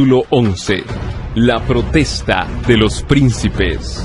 Capítulo 11. La protesta de los príncipes.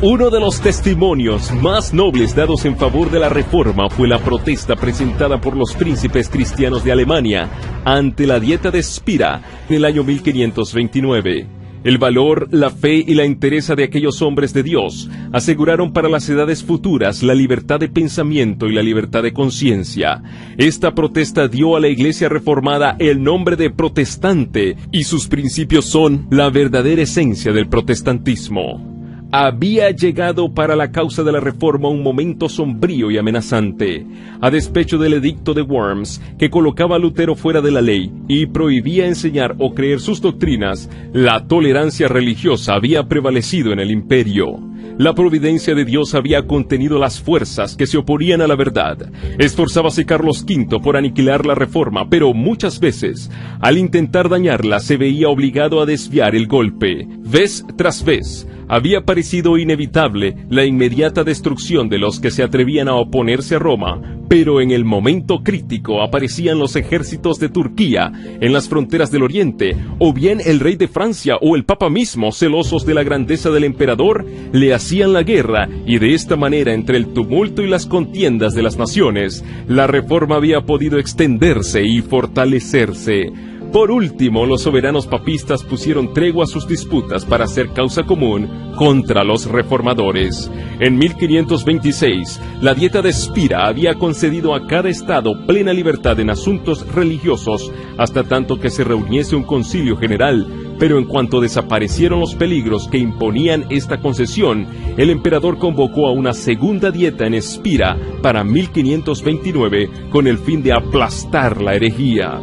Uno de los testimonios más nobles dados en favor de la Reforma fue la protesta presentada por los príncipes cristianos de Alemania ante la Dieta de Spira en el año 1529. El valor, la fe y la entereza de aquellos hombres de Dios aseguraron para las edades futuras la libertad de pensamiento y la libertad de conciencia. Esta protesta dio a la Iglesia Reformada el nombre de protestante y sus principios son la verdadera esencia del protestantismo. Había llegado para la causa de la Reforma un momento sombrío y amenazante. A despecho del edicto de Worms, que colocaba a Lutero fuera de la ley y prohibía enseñar o creer sus doctrinas, la tolerancia religiosa había prevalecido en el imperio. La providencia de Dios había contenido las fuerzas que se oponían a la verdad. Esforzábase Carlos V por aniquilar la Reforma, pero muchas veces, al intentar dañarla, se veía obligado a desviar el golpe. Vez tras vez, había parecido inevitable la inmediata destrucción de los que se atrevían a oponerse a Roma, pero en el momento crítico aparecían los ejércitos de Turquía en las fronteras del Oriente, o bien el rey de Francia o el Papa mismo, celosos de la grandeza del emperador, le hacían la guerra, y de esta manera, entre el tumulto y las contiendas de las naciones, la Reforma había podido extenderse y fortalecerse. Por último, los soberanos papistas pusieron tregua a sus disputas para hacer causa común contra los reformadores. En 1526, la Dieta de Spira había concedido a cada estado plena libertad en asuntos religiosos hasta tanto que se reuniese un concilio general, pero en cuanto desaparecieron los peligros que imponían esta concesión, el emperador convocó a una segunda dieta en Spira para 1529 con el fin de aplastar la herejía.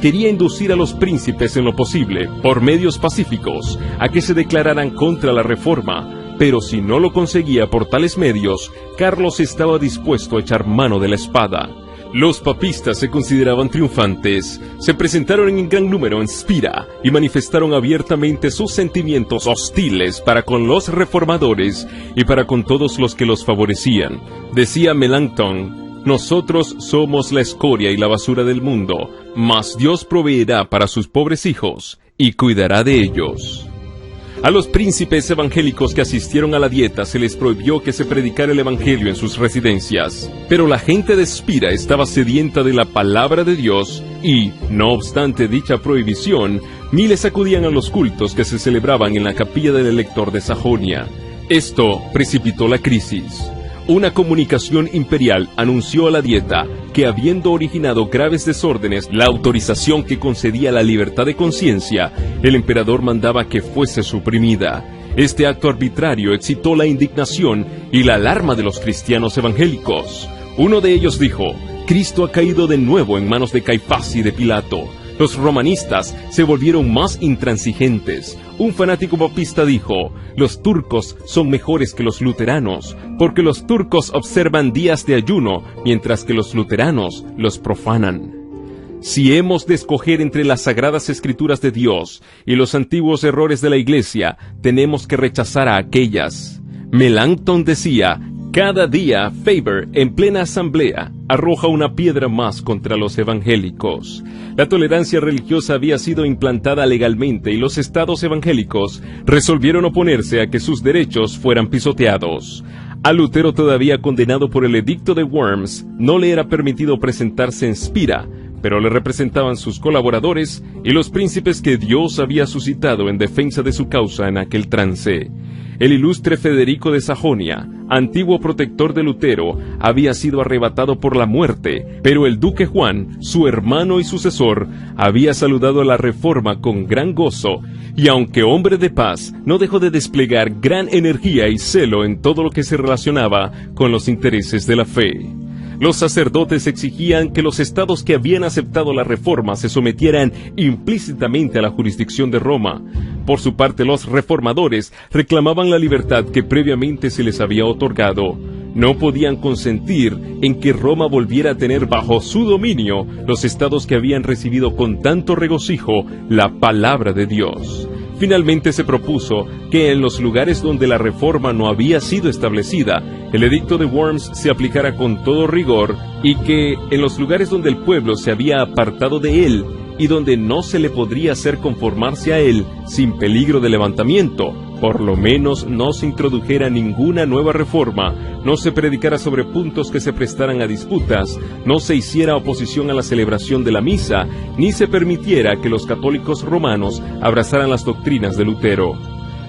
Quería inducir a los príncipes en lo posible, por medios pacíficos, a que se declararan contra la Reforma, pero si no lo conseguía por tales medios, Carlos estaba dispuesto a echar mano de la espada. Los papistas se consideraban triunfantes, se presentaron en gran número en Spira y manifestaron abiertamente sus sentimientos hostiles para con los reformadores y para con todos los que los favorecían. Decía Melanchthon: nosotros somos la escoria y la basura del mundo, mas Dios proveerá para sus pobres hijos y cuidará de ellos. A los príncipes evangélicos que asistieron a la dieta se les prohibió que se predicara el evangelio en sus residencias, pero la gente de Spira estaba sedienta de la palabra de Dios y, no obstante dicha prohibición, miles acudían a los cultos que se celebraban en la capilla del elector de Sajonia. Esto precipitó la crisis. Una comunicación imperial anunció a la dieta que, habiendo originado graves desórdenes la autorización que concedía la libertad de conciencia, el emperador mandaba que fuese suprimida. Este acto arbitrario excitó la indignación y la alarma de los cristianos evangélicos. Uno de ellos dijo: Cristo ha caído de nuevo en manos de Caifás y de Pilato. Los romanistas se volvieron más intransigentes. Un fanático papista dijo: los turcos son mejores que los luteranos, porque los turcos observan días de ayuno, mientras que los luteranos los profanan. Si hemos de escoger entre las sagradas escrituras de Dios y los antiguos errores de la Iglesia, tenemos que rechazar a aquellas. Melanchthon decía: cada día Faber, en plena asamblea, arroja una piedra más contra los evangélicos. La tolerancia religiosa había sido implantada legalmente y los estados evangélicos resolvieron oponerse a que sus derechos fueran pisoteados. A Lutero, todavía condenado por el edicto de Worms, no le era permitido presentarse en Spira, pero le representaban sus colaboradores y los príncipes que Dios había suscitado en defensa de su causa en aquel trance. El ilustre Federico de Sajonia, antiguo protector de Lutero, había sido arrebatado por la muerte, pero el duque Juan, su hermano y sucesor, había saludado la Reforma con gran gozo, y aunque hombre de paz, no dejó de desplegar gran energía y celo en todo lo que se relacionaba con los intereses de la fe. Los sacerdotes exigían que los estados que habían aceptado la Reforma se sometieran implícitamente a la jurisdicción de Roma. Por su parte, los reformadores reclamaban la libertad que previamente se les había otorgado. No podían consentir en que Roma volviera a tener bajo su dominio los estados que habían recibido con tanto regocijo la palabra de Dios. Finalmente se propuso que en los lugares donde la reforma no había sido establecida, el edicto de Worms se aplicara con todo rigor y que en los lugares donde el pueblo se había apartado de él, y donde no se le podría hacer conformarse a él sin peligro de levantamiento. Por lo menos no se introdujera ninguna nueva reforma, no se predicara sobre puntos que se prestaran a disputas, no se hiciera oposición a la celebración de la misa, ni se permitiera que los católicos romanos abrazaran las doctrinas de Lutero.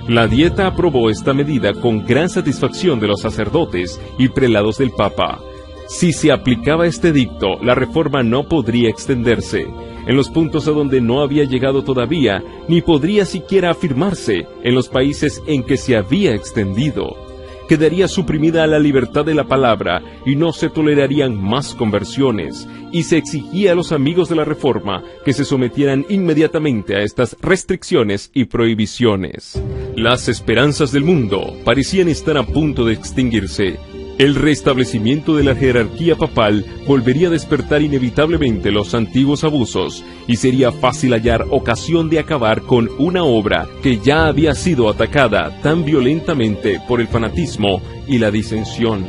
La Dieta aprobó esta medida con gran satisfacción de los sacerdotes y prelados del Papa. Si se aplicaba este edicto, la reforma no podría extenderse en los puntos a donde no había llegado todavía, ni podría siquiera afirmarse en los países en que se había extendido. Quedaría suprimida la libertad de la palabra y no se tolerarían más conversiones, y se exigía a los amigos de la Reforma que se sometieran inmediatamente a estas restricciones y prohibiciones. Las esperanzas del mundo parecían estar a punto de extinguirse. El restablecimiento de la jerarquía papal volvería a despertar inevitablemente los antiguos abusos, y sería fácil hallar ocasión de acabar con una obra que ya había sido atacada tan violentamente por el fanatismo y la disensión.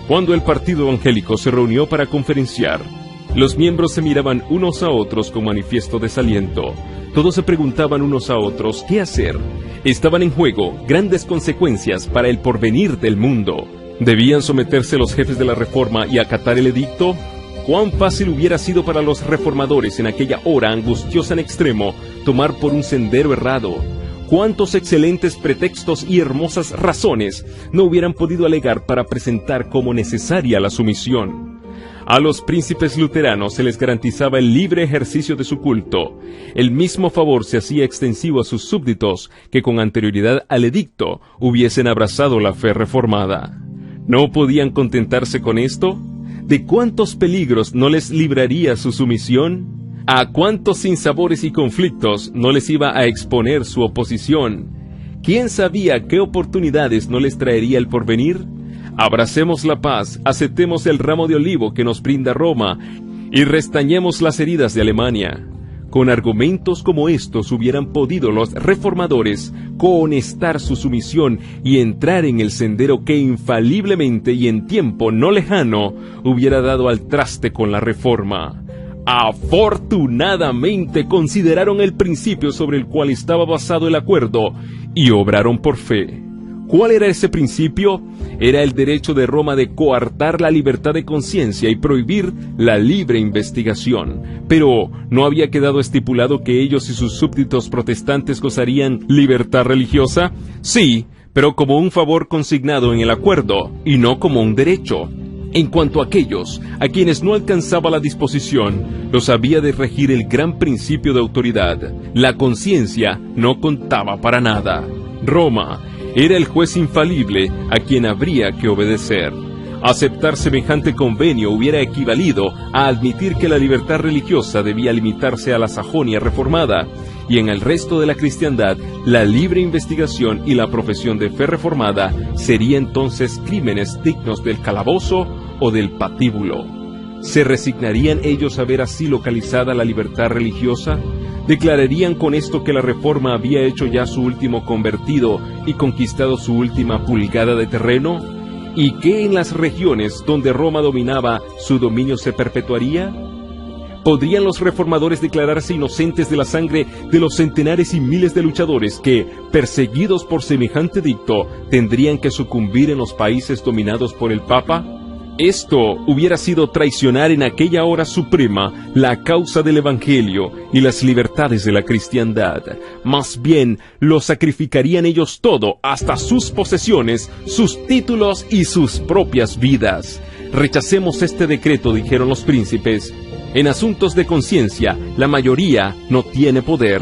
Cuando el partido evangélico se reunió para conferenciar, los miembros se miraban unos a otros con manifiesto desaliento. Todos se preguntaban unos a otros qué hacer. Estaban en juego grandes consecuencias para el porvenir del mundo. ¿Debían someterse los jefes de la Reforma y acatar el edicto? ¿Cuán fácil hubiera sido para los reformadores en aquella hora angustiosa en extremo tomar por un sendero errado? ¿Cuántos excelentes pretextos y hermosas razones no hubieran podido alegar para presentar como necesaria la sumisión? A los príncipes luteranos se les garantizaba el libre ejercicio de su culto. El mismo favor se hacía extensivo a sus súbditos que con anterioridad al edicto hubiesen abrazado la fe reformada. ¿No podían contentarse con esto? ¿De cuántos peligros no les libraría su sumisión? ¿A cuántos sinsabores y conflictos no les iba a exponer su oposición? ¿Quién sabía qué oportunidades no les traería el porvenir? Abracemos la paz, aceptemos el ramo de olivo que nos brinda Roma y restañemos las heridas de Alemania. Con argumentos como estos hubieran podido los reformadores cohonestar su sumisión y entrar en el sendero que infaliblemente y en tiempo no lejano hubiera dado al traste con la reforma. Afortunadamente consideraron el principio sobre el cual estaba basado el acuerdo y obraron por fe. ¿Cuál era ese principio? Era el derecho de Roma de coartar la libertad de conciencia y prohibir la libre investigación. Pero, ¿no había quedado estipulado que ellos y sus súbditos protestantes gozarían libertad religiosa? Sí, pero como un favor consignado en el acuerdo, y no como un derecho. En cuanto a aquellos a quienes no alcanzaba la disposición, los había de regir el gran principio de autoridad. La conciencia no contaba para nada. Roma era el juez infalible a quien habría que obedecer. Aceptar semejante convenio hubiera equivalido a admitir que la libertad religiosa debía limitarse a la Sajonia reformada, y en el resto de la cristiandad, la libre investigación y la profesión de fe reformada serían entonces crímenes dignos del calabozo o del patíbulo. ¿Se resignarían ellos a ver así localizada la libertad religiosa? ¿Declararían con esto que la Reforma había hecho ya su último convertido y conquistado su última pulgada de terreno? ¿Y que en las regiones donde Roma dominaba su dominio se perpetuaría? ¿Podrían los reformadores declararse inocentes de la sangre de los centenares y miles de luchadores que, perseguidos por semejante edicto, tendrían que sucumbir en los países dominados por el Papa? Esto hubiera sido traicionar en aquella hora suprema la causa del Evangelio y las libertades de la cristiandad. Más bien, lo sacrificarían ellos todo, hasta sus posesiones, sus títulos y sus propias vidas. Rechacemos este decreto, dijeron los príncipes. En asuntos de conciencia, la mayoría no tiene poder.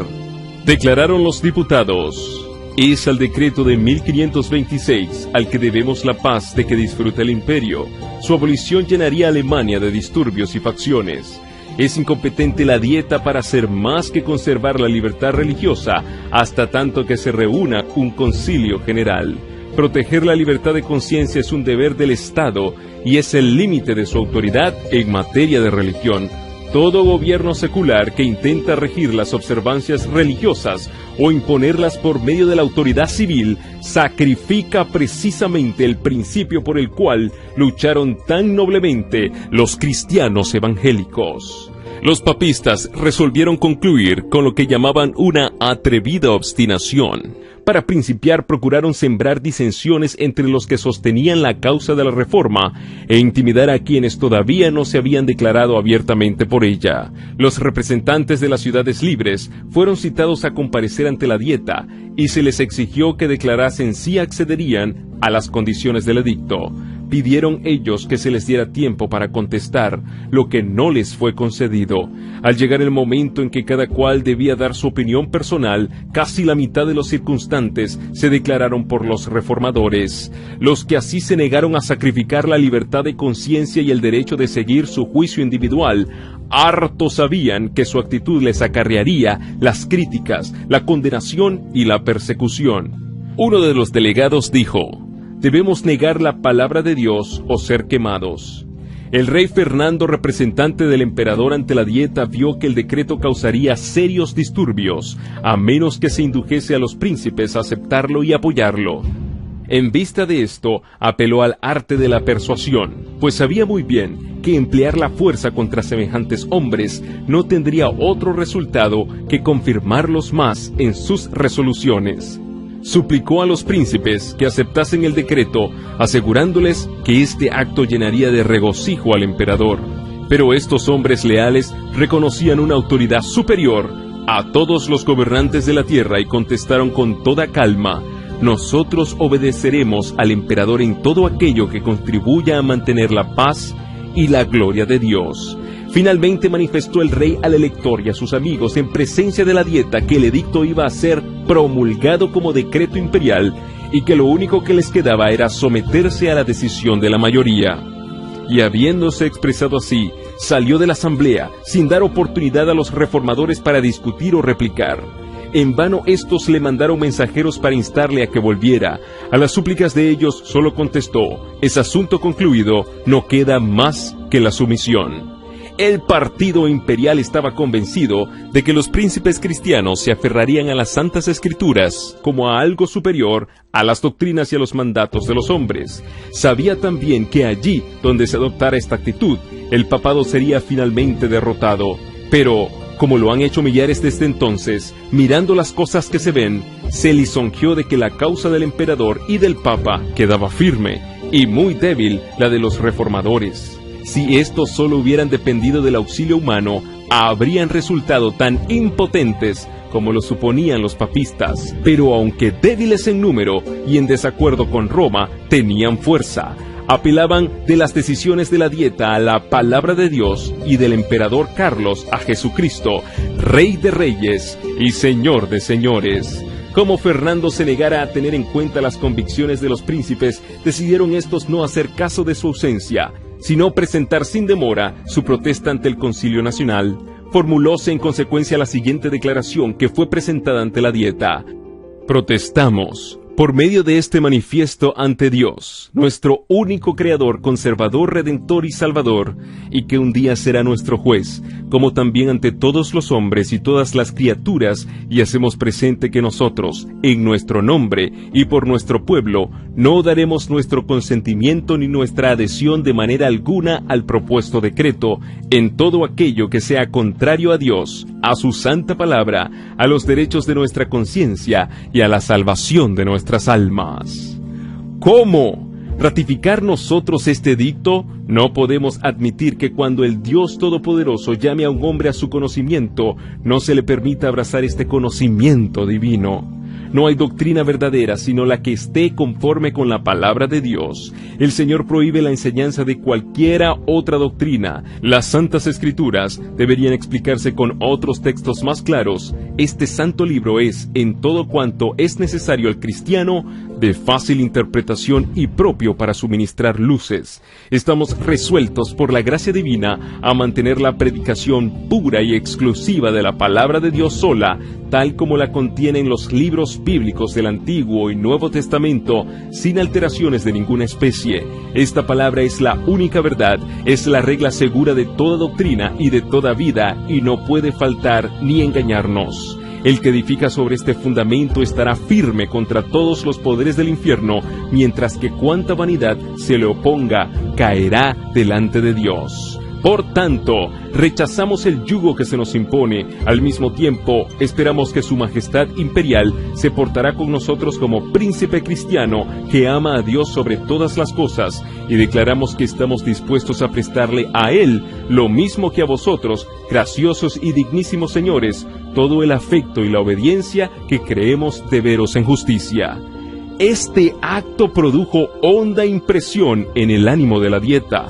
Declararon los diputados. Es al decreto de 1526 al que debemos la paz de que disfruta el imperio. Su abolición llenaría a Alemania de disturbios y facciones. Es incompetente la Dieta para hacer más que conservar la libertad religiosa hasta tanto que se reúna un concilio general. Proteger la libertad de conciencia es un deber del Estado y es el límite de su autoridad en materia de religión. Todo gobierno secular que intenta regir las observancias religiosas o imponerlas por medio de la autoridad civil sacrifica precisamente el principio por el cual lucharon tan noblemente los cristianos evangélicos. Los papistas resolvieron concluir con lo que llamaban una atrevida obstinación. Para principiar, procuraron sembrar disensiones entre los que sostenían la causa de la reforma e intimidar a quienes todavía no se habían declarado abiertamente por ella. Los representantes de las ciudades libres fueron citados a comparecer ante la Dieta y se les exigió que declarasen si accederían a las condiciones del edicto. Pidieron ellos que se les diera tiempo para contestar, lo que no les fue concedido. Al llegar el momento en que cada cual debía dar su opinión personal, casi la mitad de los circunstantes se declararon por los reformadores. Los que así se negaron a sacrificar la libertad de conciencia y el derecho de seguir su juicio individual, harto sabían que su actitud les acarrearía las críticas, la condenación y la persecución. Uno de los delegados dijo: «Debemos negar la palabra de Dios o ser quemados». El rey Fernando, representante del emperador ante la Dieta, vio que el decreto causaría serios disturbios, a menos que se indujese a los príncipes a aceptarlo y apoyarlo. En vista de esto, apeló al arte de la persuasión, pues sabía muy bien que emplear la fuerza contra semejantes hombres no tendría otro resultado que confirmarlos más en sus resoluciones. Suplicó a los príncipes que aceptasen el decreto, asegurándoles que este acto llenaría de regocijo al emperador. Pero estos hombres leales reconocían una autoridad superior a todos los gobernantes de la tierra y contestaron con toda calma: «Nosotros obedeceremos al emperador en todo aquello que contribuya a mantener la paz y la gloria de Dios». Finalmente manifestó el rey al elector y a sus amigos en presencia de la Dieta que el edicto iba a ser promulgado como decreto imperial y que lo único que les quedaba era someterse a la decisión de la mayoría. Y habiéndose expresado así, salió de la asamblea sin dar oportunidad a los reformadores para discutir o replicar. En vano estos le mandaron mensajeros para instarle a que volviera. A las súplicas de ellos solo contestó: «Es asunto concluido, no queda más que la sumisión». El partido imperial estaba convencido de que los príncipes cristianos se aferrarían a las Santas Escrituras como a algo superior a las doctrinas y a los mandatos de los hombres. Sabía también que allí donde se adoptara esta actitud, el papado sería finalmente derrotado. Pero, como lo han hecho millares desde entonces, mirando las cosas que se ven, se lisonjeó de que la causa del emperador y del papa quedaba firme, y muy débil la de los reformadores. Si estos solo hubieran dependido del auxilio humano, habrían resultado tan impotentes como lo suponían los papistas. Pero aunque débiles en número y en desacuerdo con Roma, tenían fuerza. Apelaban de las decisiones de la Dieta a la palabra de Dios y del emperador Carlos a Jesucristo, Rey de Reyes y Señor de Señores. Como Fernando se negara a tener en cuenta las convicciones de los príncipes, decidieron estos no hacer caso de su ausencia, sino presentar sin demora su protesta ante el Concilio Nacional. Formulóse en consecuencia la siguiente declaración que fue presentada ante la Dieta: «Protestamos, por medio de este manifiesto ante Dios, nuestro único Creador, Conservador, Redentor y Salvador, y que un día será nuestro juez, como también ante todos los hombres y todas las criaturas, y hacemos presente que nosotros, en nuestro nombre y por nuestro pueblo, no daremos nuestro consentimiento ni nuestra adhesión de manera alguna al propuesto decreto, en todo aquello que sea contrario a Dios, a su santa palabra, a los derechos de nuestra conciencia y a la salvación de nuestras almas». ¿Cómo? ¿Ratificar nosotros este edicto? No podemos admitir que cuando el Dios Todopoderoso llame a un hombre a su conocimiento, no se le permita abrazar este conocimiento divino. No hay doctrina verdadera sino la que esté conforme con la palabra de Dios. El Señor prohíbe la enseñanza de cualquiera otra doctrina. Las Santas Escrituras deberían explicarse con otros textos más claros. Este santo libro es, en todo cuanto es necesario al cristiano, de fácil interpretación y propio para suministrar luces. Estamos resueltos por la gracia divina a mantener la predicación pura y exclusiva de la palabra de Dios sola, tal como la contienen los libros bíblicos del Antiguo y Nuevo Testamento, sin alteraciones de ninguna especie. Esta palabra es la única verdad, es la regla segura de toda doctrina y de toda vida, y no puede faltar ni engañarnos. El que edifica sobre este fundamento estará firme contra todos los poderes del infierno, mientras que cuanta vanidad se le oponga caerá delante de Dios. Por tanto, rechazamos el yugo que se nos impone. Al mismo tiempo, esperamos que Su Majestad Imperial se portará con nosotros como príncipe cristiano que ama a Dios sobre todas las cosas, y declaramos que estamos dispuestos a prestarle a Él lo mismo que a vosotros, graciosos y dignísimos señores, todo el afecto y la obediencia que creemos deberos en justicia. Este acto produjo honda impresión en el ánimo de la Dieta.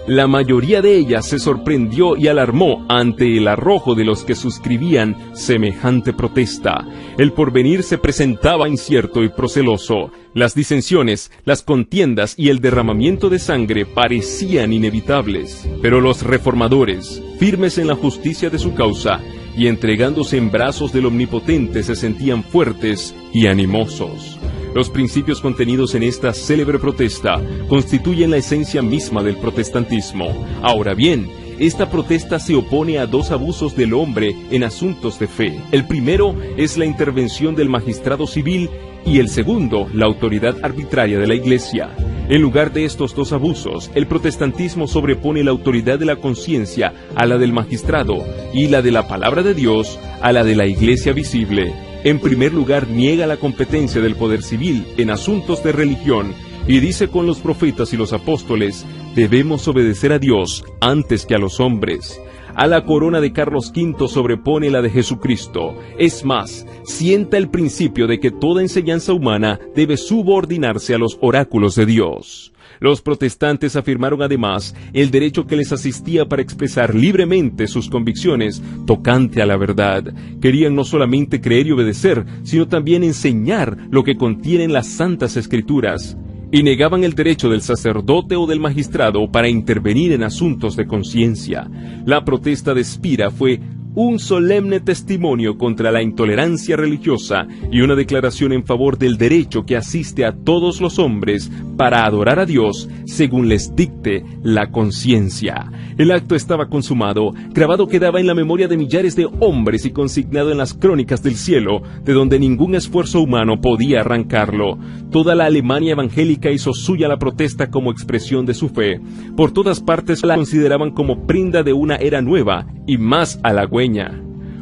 La mayoría de ella se sorprendió y alarmó ante el arrojo de los que suscribían semejante protesta. El porvenir se presentaba incierto y proceloso. Las disensiones, las contiendas y el derramamiento de sangre parecían inevitables. Pero los reformadores, firmes en la justicia de su causa y entregándose en brazos del Omnipotente, se sentían fuertes y animosos. Los principios contenidos en esta célebre protesta constituyen la esencia misma del protestantismo. Ahora bien, esta protesta se opone a dos abusos del hombre en asuntos de fe. El primero es la intervención del magistrado civil y el segundo, la autoridad arbitraria de la Iglesia. En lugar de estos dos abusos, el protestantismo sobrepone la autoridad de la conciencia a la del magistrado y la de la palabra de Dios a la de la Iglesia visible. En primer lugar, niega la competencia del poder civil en asuntos de religión y dice con los profetas y los apóstoles: debemos obedecer a Dios antes que a los hombres. A la corona de Carlos V sobrepone la de Jesucristo. Es más, sienta el principio de que toda enseñanza humana debe subordinarse a los oráculos de Dios. Los protestantes afirmaron además el derecho que les asistía para expresar libremente sus convicciones tocante a la verdad. Querían no solamente creer y obedecer, sino también enseñar lo que contienen las Santas Escrituras. Y negaban el derecho del sacerdote o del magistrado para intervenir en asuntos de conciencia. La protesta de Spira fue un solemne testimonio contra la intolerancia religiosa y una declaración en favor del derecho que asiste a todos los hombres para adorar a Dios según les dicte la conciencia. El acto estaba consumado, grabado quedaba en la memoria de millares de hombres y consignado en las crónicas del cielo, de donde ningún esfuerzo humano podía arrancarlo. Toda la Alemania evangélica hizo suya la protesta como expresión de su fe. Por todas partes la consideraban como prenda de una era nueva y más halagüeña.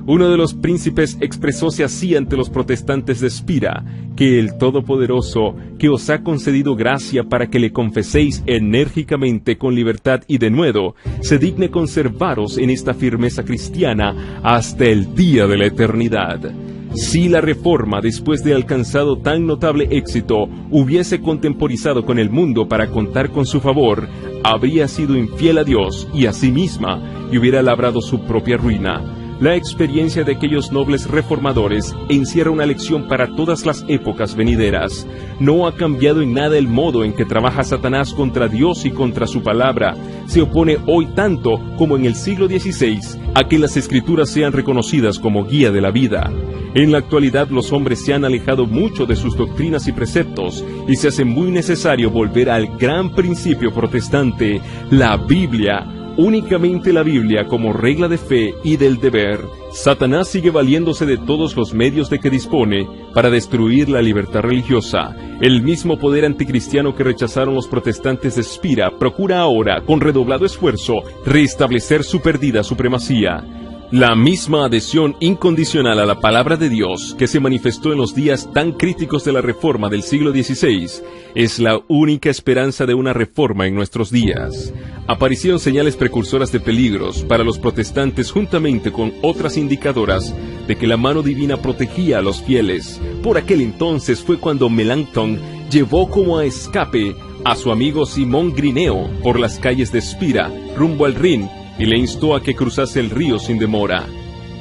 Uno de los príncipes expresóse así ante los protestantes de Spira: que el Todopoderoso, que os ha concedido gracia para que le confeséis enérgicamente con libertad y denuedo, se digne conservaros en esta firmeza cristiana hasta el día de la eternidad. Si la Reforma, después de alcanzado tan notable éxito, hubiese contemporizado con el mundo para contar con su favor, habría sido infiel a Dios y a sí misma, y hubiera labrado su propia ruina. La experiencia de aquellos nobles reformadores encierra una lección para todas las épocas venideras. No ha cambiado en nada el modo en que trabaja Satanás contra Dios y contra su palabra. Se opone hoy tanto como en el siglo XVI a que las Escrituras sean reconocidas como guía de la vida. En la actualidad los hombres se han alejado mucho de sus doctrinas y preceptos y se hace muy necesario volver al gran principio protestante, la Biblia. Únicamente la Biblia como regla de fe y del deber. Satanás sigue valiéndose de todos los medios de que dispone para destruir la libertad religiosa. El mismo poder anticristiano que rechazaron los protestantes de Spira procura ahora, con redoblado esfuerzo, restablecer su perdida supremacía. La misma adhesión incondicional a la palabra de Dios que se manifestó en los días tan críticos de la Reforma del siglo XVI es la única esperanza de una reforma en nuestros días. Aparecieron señales precursoras de peligros para los protestantes juntamente con otras indicadoras de que la mano divina protegía a los fieles. Por aquel entonces fue cuando Melanchthon llevó como a escape a su amigo Simón Grineo por las calles de Spira rumbo al Rin y le instó a que cruzase el río sin demora.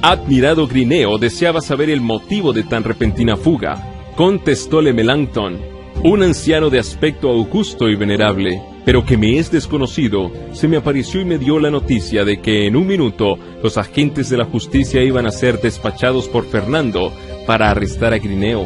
Admirado Grineo deseaba saber el motivo de tan repentina fuga. Contestóle Melanchthon: un anciano de aspecto augusto y venerable, pero que me es desconocido, se me apareció y me dio la noticia de que en un minuto los agentes de la justicia iban a ser despachados por Fernando para arrestar a Grineo.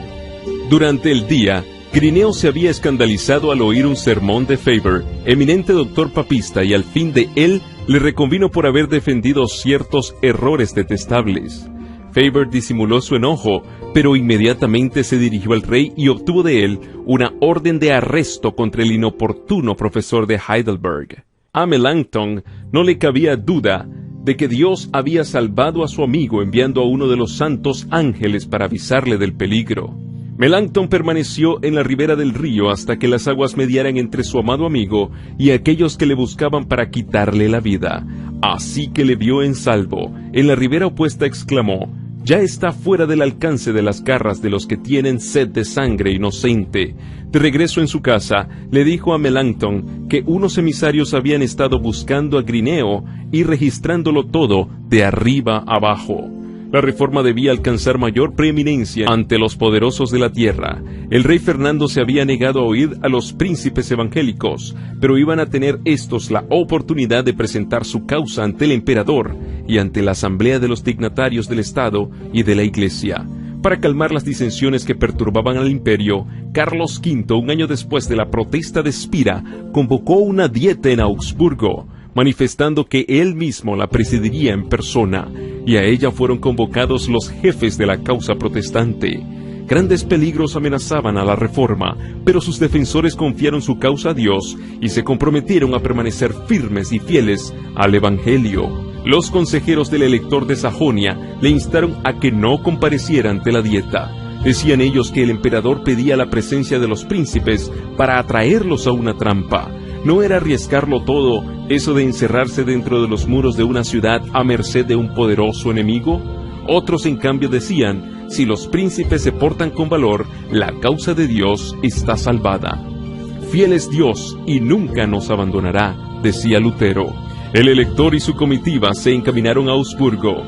Durante el día, Grineo se había escandalizado al oír un sermón de Faber, eminente doctor papista, y al fin de él le reconvino por haber defendido ciertos errores detestables. Faber disimuló su enojo, pero inmediatamente se dirigió al rey y obtuvo de él una orden de arresto contra el inoportuno profesor de Heidelberg. A Melanchthon no le cabía duda de que Dios había salvado a su amigo enviando a uno de los santos ángeles para avisarle del peligro. Melanchthon permaneció en la ribera del río hasta que las aguas mediaran entre su amado amigo y aquellos que le buscaban para quitarle la vida. Así que le vio en salvo. En la ribera opuesta exclamó: «Ya está fuera del alcance de las garras de los que tienen sed de sangre inocente». De regreso en su casa, le dijo a Melanchthon que unos emisarios habían estado buscando a Grineo y registrándolo todo de arriba abajo. La reforma debía alcanzar mayor preeminencia ante los poderosos de la tierra. El rey Fernando se había negado a oír a los príncipes evangélicos, pero iban a tener estos la oportunidad de presentar su causa ante el emperador y ante la asamblea de los dignatarios del Estado y de la Iglesia. Para calmar las disensiones que perturbaban al imperio, Carlos V, un año después de la protesta de Spira, convocó una dieta en Augsburgo, manifestando que él mismo la presidiría en persona, y a ella fueron convocados los jefes de la causa protestante. Grandes peligros amenazaban a la reforma, pero sus defensores confiaron su causa a Dios y se comprometieron a permanecer firmes y fieles al Evangelio. Los consejeros del elector de Sajonia le instaron a que no compareciera ante la dieta. Decían ellos que el emperador pedía la presencia de los príncipes para atraerlos a una trampa. ¿No era arriesgarlo todo eso de encerrarse dentro de los muros de una ciudad a merced de un poderoso enemigo? Otros en cambio decían: si los príncipes se portan con valor, la causa de Dios está salvada. Fiel es Dios y nunca nos abandonará, decía Lutero. El elector y su comitiva se encaminaron a Augsburgo.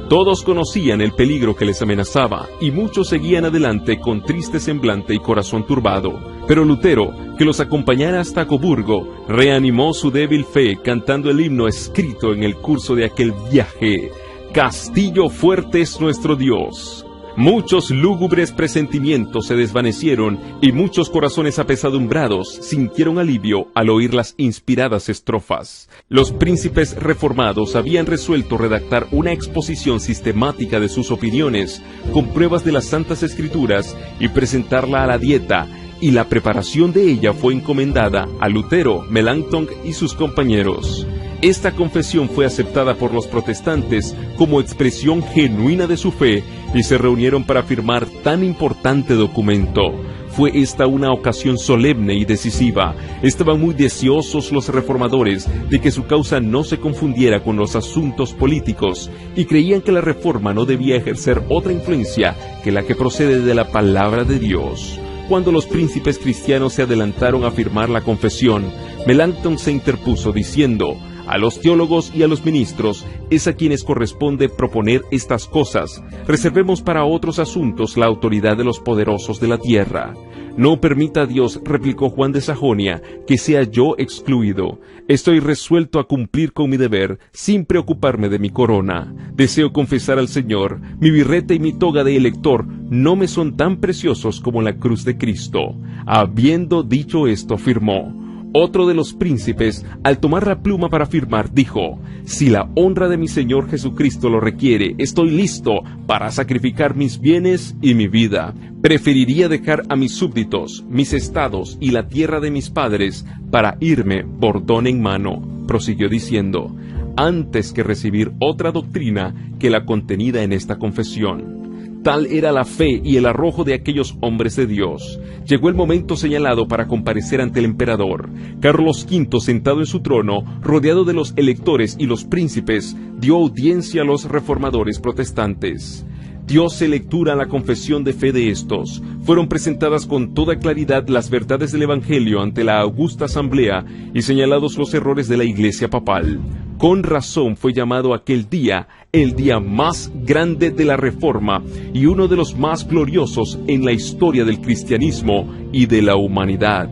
Todos conocían el peligro que les amenazaba, y muchos seguían adelante con triste semblante y corazón turbado. Pero Lutero, que los acompañara hasta Coburgo, reanimó su débil fe cantando el himno escrito en el curso de aquel viaje: «Castillo fuerte es nuestro Dios». Muchos lúgubres presentimientos se desvanecieron y muchos corazones apesadumbrados sintieron alivio al oír las inspiradas estrofas. Los príncipes reformados habían resuelto redactar una exposición sistemática de sus opiniones con pruebas de las Santas Escrituras y presentarla a la dieta, y la preparación de ella fue encomendada a Lutero, Melanchthon y sus compañeros. Esta confesión fue aceptada por los protestantes como expresión genuina de su fe y se reunieron para firmar tan importante documento. Fue esta una ocasión solemne y decisiva. Estaban muy deseosos los reformadores de que su causa no se confundiera con los asuntos políticos y creían que la reforma no debía ejercer otra influencia que la que procede de la palabra de Dios. Cuando los príncipes cristianos se adelantaron a firmar la confesión, Melanchthon se interpuso diciendo: a los teólogos y a los ministros es a quienes corresponde proponer estas cosas. Reservemos para otros asuntos la autoridad de los poderosos de la tierra. No permita Dios, replicó Juan de Sajonia, que sea yo excluido. Estoy resuelto a cumplir con mi deber sin preocuparme de mi corona. Deseo confesar al Señor, mi birrete y mi toga de elector no me son tan preciosos como la cruz de Cristo. Habiendo dicho esto, firmó. Otro de los príncipes, al tomar la pluma para firmar, dijo: si la honra de mi Señor Jesucristo lo requiere, estoy listo para sacrificar mis bienes y mi vida. Preferiría dejar a mis súbditos, mis estados y la tierra de mis padres para irme bordón en mano, prosiguió diciendo, antes que recibir otra doctrina que la contenida en esta confesión. Tal era la fe y el arrojo de aquellos hombres de Dios. Llegó el momento señalado para comparecer ante el emperador. Carlos V, sentado en su trono, rodeado de los electores y los príncipes, dio audiencia a los reformadores protestantes. Dióse lectura a la confesión de fe de estos. Fueron presentadas con toda claridad las verdades del Evangelio ante la augusta asamblea y señalados los errores de la Iglesia papal. Con razón fue llamado aquel día el día más grande de la Reforma y uno de los más gloriosos en la historia del cristianismo y de la humanidad.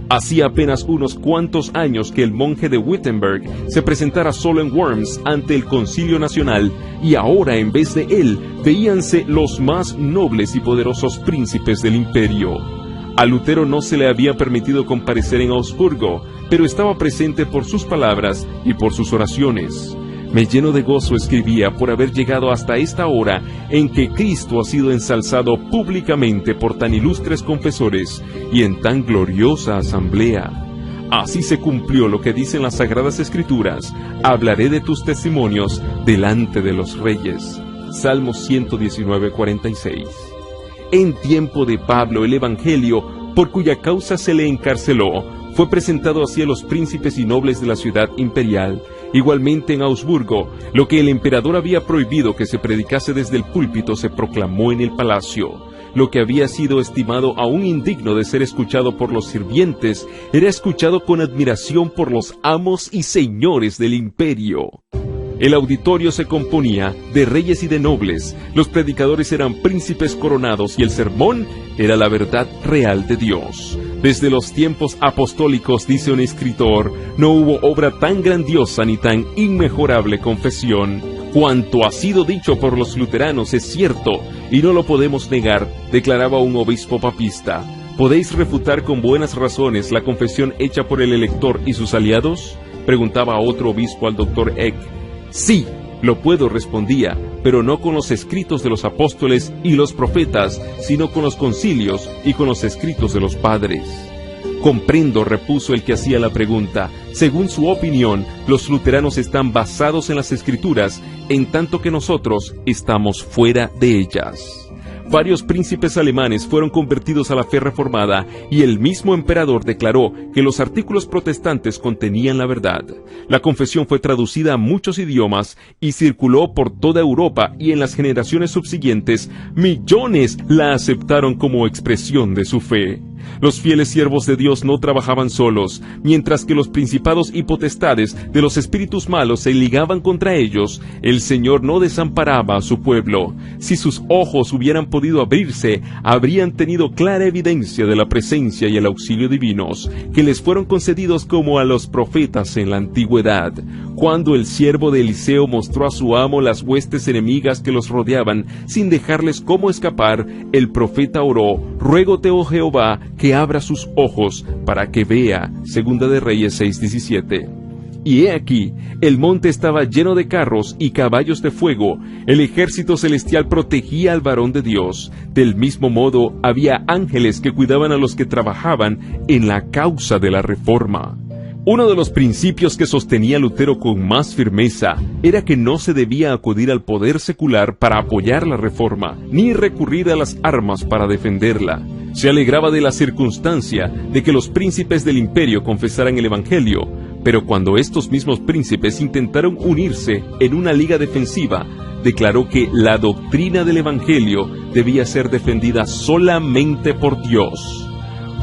Hacía apenas unos cuantos años que el monje de Wittenberg se presentara solo en Worms ante el Concilio Nacional, y ahora en vez de él veíanse los más nobles y poderosos príncipes del imperio. A Lutero no se le había permitido comparecer en Augsburgo, pero estaba presente por sus palabras y por sus oraciones. Me lleno de gozo, escribía, por haber llegado hasta esta hora en que Cristo ha sido ensalzado públicamente por tan ilustres confesores y en tan gloriosa asamblea. Así se cumplió lo que dicen las Sagradas Escrituras: hablaré de tus testimonios delante de los reyes. Salmos 119:46. En tiempo de Pablo, el Evangelio, por cuya causa se le encarceló, fue presentado así a los príncipes y nobles de la ciudad imperial. Igualmente en Augsburgo, lo que el emperador había prohibido que se predicase desde el púlpito se proclamó en el palacio. Lo que había sido estimado aún indigno de ser escuchado por los sirvientes, era escuchado con admiración por los amos y señores del imperio. El auditorio se componía de reyes y de nobles, los predicadores eran príncipes coronados y el sermón era la verdad real de Dios. Desde los tiempos apostólicos, dice un escritor, no hubo obra tan grandiosa ni tan inmejorable confesión. Cuanto ha sido dicho por los luteranos es cierto, y no lo podemos negar, declaraba un obispo papista. ¿Podéis refutar con buenas razones la confesión hecha por el elector y sus aliados?, preguntaba otro obispo al doctor Eck. Sí, lo puedo, respondía, pero no con los escritos de los apóstoles y los profetas, sino con los concilios y con los escritos de los padres. Comprendo, repuso el que hacía la pregunta. Según su opinión, los luteranos están basados en las Escrituras, en tanto que nosotros estamos fuera de ellas. Varios príncipes alemanes fueron convertidos a la fe reformada y el mismo emperador declaró que los artículos protestantes contenían la verdad. La confesión fue traducida a muchos idiomas y circuló por toda Europa, y en las generaciones subsiguientes millones la aceptaron como expresión de su fe. Los fieles siervos de Dios no trabajaban solos, mientras que los principados y potestades de los espíritus malos se ligaban contra ellos. El Señor no desamparaba a su pueblo. Si sus ojos hubieran podido abrirse, habrían tenido clara evidencia de la presencia y el auxilio divinos, que les fueron concedidos como a los profetas en la antigüedad. Cuando el siervo de Eliseo mostró a su amo las huestes enemigas que los rodeaban, sin dejarles cómo escapar, el profeta oró: ruégote, oh Jehová, que abra sus ojos para que vea. Segunda de Reyes 6:17. Y he aquí, el monte estaba lleno de carros y caballos de fuego. El ejército celestial protegía al varón de Dios. Del mismo modo, había ángeles que cuidaban a los que trabajaban en la causa de la reforma. Uno de los principios que sostenía Lutero con más firmeza era que no se debía acudir al poder secular para apoyar la reforma, ni recurrir a las armas para defenderla. Se alegraba de la circunstancia de que los príncipes del imperio confesaran el Evangelio, pero cuando estos mismos príncipes intentaron unirse en una liga defensiva, declaró que la doctrina del Evangelio debía ser defendida solamente por Dios.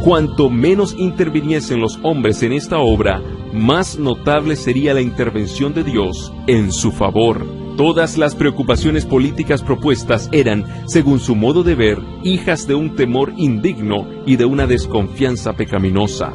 Cuanto menos interviniesen los hombres en esta obra, más notable sería la intervención de Dios en su favor. Todas las preocupaciones políticas propuestas eran, según su modo de ver, hijas de un temor indigno y de una desconfianza pecaminosa.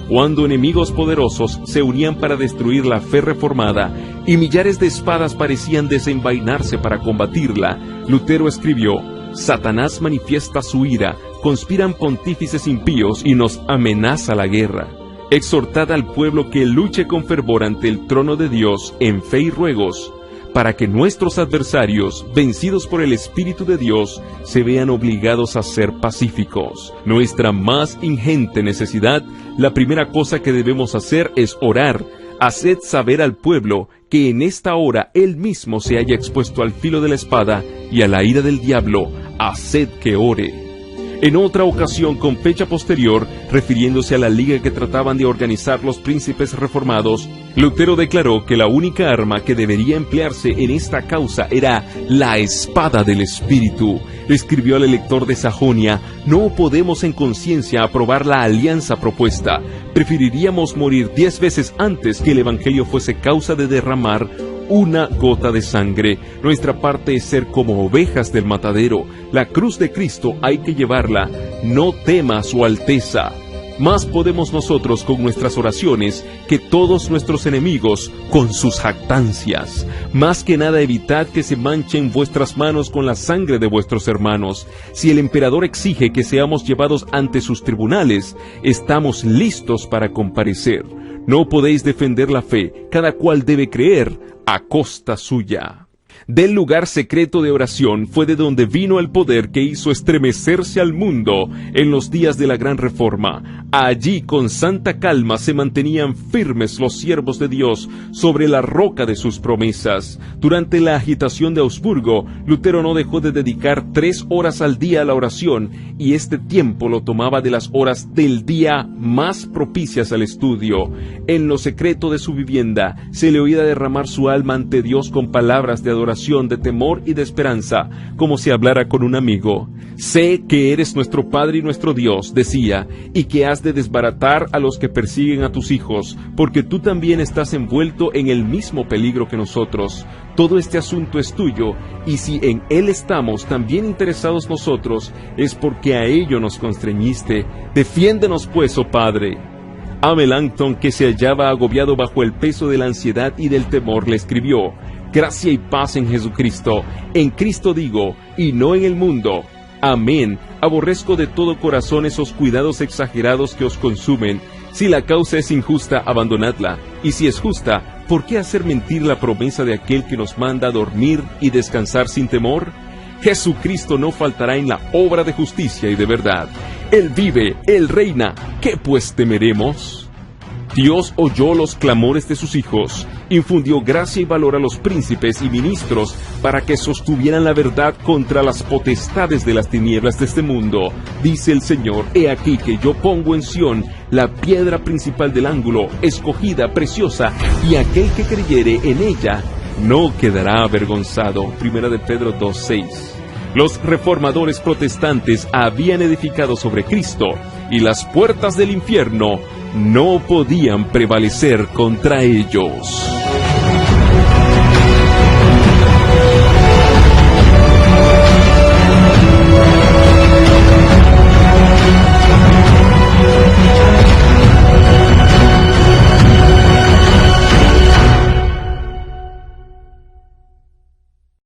Cuando enemigos poderosos se unían para destruir la fe reformada y millares de espadas parecían desenvainarse para combatirla, Lutero escribió: Satanás manifiesta su ira, conspiran pontífices impíos y nos amenaza la guerra. Exhortad al pueblo que luche con fervor ante el trono de Dios en fe y ruegos, para que nuestros adversarios, vencidos por el Espíritu de Dios, se vean obligados a ser pacíficos. Nuestra más ingente necesidad, la primera cosa que debemos hacer es orar. Haced saber al pueblo que en esta hora él mismo se haya expuesto al filo de la espada y a la ira del diablo. Haced que ore. En otra ocasión, con fecha posterior, refiriéndose a la liga que trataban de organizar los príncipes reformados, Lutero declaró que la única arma que debería emplearse en esta causa era la espada del Espíritu. Escribió al elector de Sajonia: no podemos en conciencia aprobar la alianza propuesta. Preferiríamos morir 10 veces antes que el Evangelio fuese causa de derramar una gota de sangre. Nuestra parte es ser como ovejas del matadero. La cruz de Cristo hay que llevarla. No tema su alteza. Más podemos nosotros con nuestras oraciones que todos nuestros enemigos con sus jactancias. Más que nada evitad que se manchen vuestras manos con la sangre de vuestros hermanos. Si el emperador exige que seamos llevados ante sus tribunales, estamos listos para comparecer. No podéis defender la fe, cada cual debe creer a costa suya. Del lugar secreto de oración fue de donde vino el poder que hizo estremecerse al mundo en los días de la Gran Reforma. Allí con santa calma se mantenían firmes los siervos de Dios sobre la roca de sus promesas. Durante la agitación de Augsburgo, Lutero no dejó de dedicar 3 horas al día a la oración, y este tiempo lo tomaba de las horas del día más propicias al estudio. En lo secreto de su vivienda se le oía derramar su alma ante Dios con palabras de adoración, de temor y de esperanza, como si hablara con un amigo. Sé que eres nuestro Padre y nuestro Dios, decía, y que has de desbaratar a los que persiguen a tus hijos, porque tú también estás envuelto en el mismo peligro que nosotros. Todo este asunto es tuyo, y si en él estamos también interesados nosotros, es porque a ello nos constreñiste. Defiéndenos pues, oh Padre. A Melanchthon, que se hallaba agobiado bajo el peso de la ansiedad y del temor, le escribió: gracia y paz en Jesucristo. En Cristo digo, y no en el mundo. Amén. Aborrezco de todo corazón esos cuidados exagerados que os consumen. Si la causa es injusta, abandonadla. Y si es justa, ¿por qué hacer mentir la promesa de aquel que nos manda a dormir y descansar sin temor? Jesucristo no faltará en la obra de justicia y de verdad. Él vive, Él reina. ¿Qué pues temeremos? Dios oyó los clamores de sus hijos, infundió gracia y valor a los príncipes y ministros para que sostuvieran la verdad contra las potestades de las tinieblas de este mundo. Dice el Señor: he aquí que yo pongo en Sión la piedra principal del ángulo, escogida, preciosa, y aquel que creyere en ella no quedará avergonzado. Primera de Pedro 2:6. Los reformadores protestantes habían edificado sobre Cristo, y las puertas del infierno no podían prevalecer contra ellos.